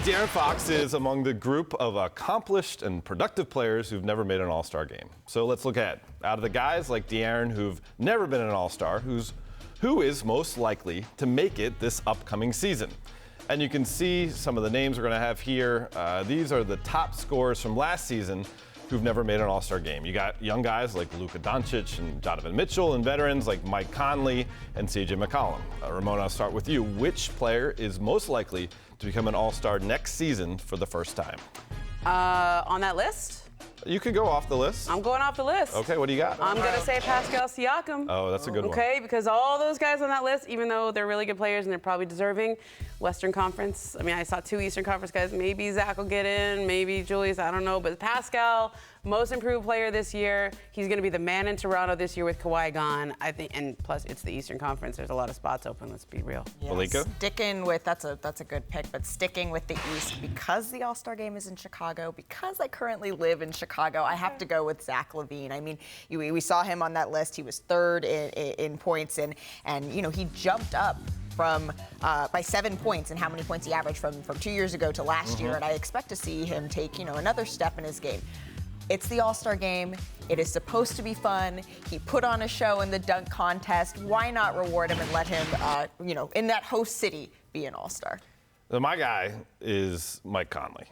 De'Aaron Fox is among the group of accomplished and productive players who've never made an All-Star game. So let's look ahead. Out of the guys like De'Aaron who've never been an All-Star, who is most likely to make it this upcoming season? And you can see some of the names we're going to have here. These are the top scorers from last season who've never made an All-Star game. You got young guys like Luka, Doncic, and Donovan Mitchell, and veterans like Mike Conley and CJ McCollum. Ramona, I'll start with you. Which player is most likely to become an All-Star next season for the first time? On that list? You could go off the list. I'm going off the list. Okay, what do you got? I'm going to say Pascal Siakam. Oh, that's a good one. Okay, because all those guys on that list, even though they're really good players and they're probably deserving, Western Conference. I mean, I saw 2 Eastern Conference guys. Maybe Zach will get in, maybe Julius, I don't know. But Pascal, most improved player this year. He's going to be the man in Toronto this year with Kawhi gone, I think. And plus, it's the Eastern Conference. There's a lot of spots open. Let's be real. Yes. Malika? Sticking with, that's a good pick, but sticking with the East, because the All-Star game is in Chicago, because I currently live in Chicago, I have to go with Zach LaVine. I mean, we saw him on that list. He was third in points, and you know, he jumped up from by 7 points, and how many points he averaged from 2 years ago to last year, and I expect to see him take, you know, another step in his game. It's the All-Star game. It is supposed to be fun. He put on a show in the dunk contest. Why not reward him and let him, you know, in that host city, be an All-Star? My guy is Mike Conley.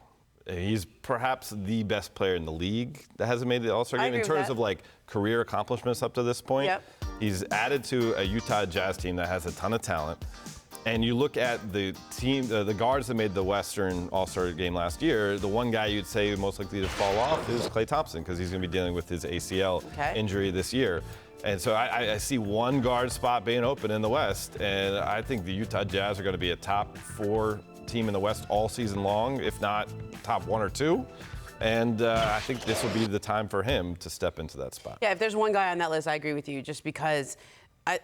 He's perhaps the best player in the league that hasn't made the All-Star game in terms of like career accomplishments up to this point. Yep. He's added to a Utah Jazz team that has a ton of talent. And you look at the team, the guards that made the Western All-Star game last year, the one guy you'd say most likely to fall off is Klay Thompson, because he's going to be dealing with his ACL injury this year. And so I see one guard spot being open in the West, and I think the Utah Jazz are going to be a top 4 team in the West all season long, if not top 1 or 2. And I think this will be the time for him to step into that spot. Yeah, if there's one guy on that list, I agree with you, just because,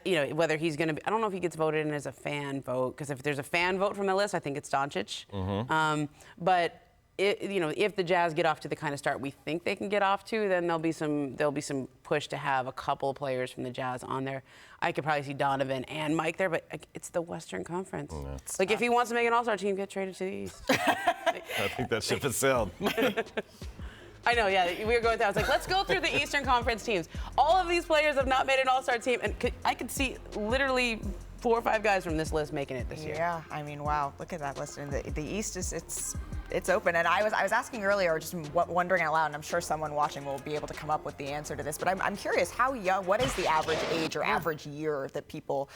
you know, whether he's going to be, I don't know if he gets voted in as a fan vote, because if there's a fan vote from the list, I think it's Doncic. But you know, if the Jazz get off to the kind of start we think they can get off to, then there'll be some push to have a couple of players from the Jazz on there. I could probably see Donovan and Mike there, but it's the Western Conference. Like, if he wants to make an All-Star team, get traded to the East. I think that ship has sailed. I know, yeah. We were going through. I was like, let's go through the Eastern Conference teams. All of these players have not made an All-Star team, and I could see literally 4 or 5 guys from this list making it this year. Yeah, I mean, wow, look at that list. And the East is it's open. And I was asking earlier, just wondering out loud, and I'm sure someone watching will be able to come up with the answer to this. But I'm curious, how young? What is the average age or average year that people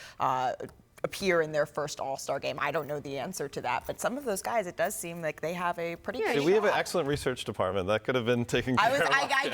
appear in their first All-Star game? I don't know the answer to that, but some of those guys, it does seem like they have a pretty good shot. We have an excellent research department that could have been taken care of. I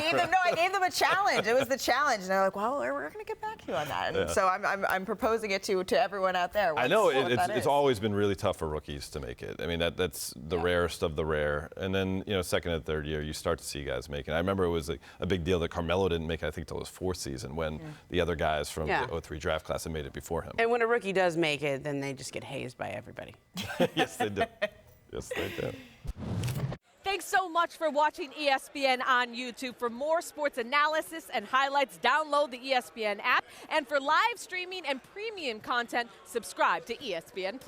gave them a challenge. It was the challenge, and they're like, well, we're going to get back to you on that. And so I'm proposing it to everyone out there. I know it's always been really tough for rookies to make it. I mean, that's the rarest of the rare. And then, you know, second and third year, you start to see guys make it. I remember it was a big deal that Carmelo didn't make it, I think, till his 4th season, when the other guys from the 03 draft class had made it before him. And when a rookie does make it, then they just get hazed by everybody. Yes, they do. Yes, they do. Thanks so much for watching ESPN on YouTube. For more sports analysis and highlights, download the ESPN app. And for live streaming and premium content, subscribe to ESPN+.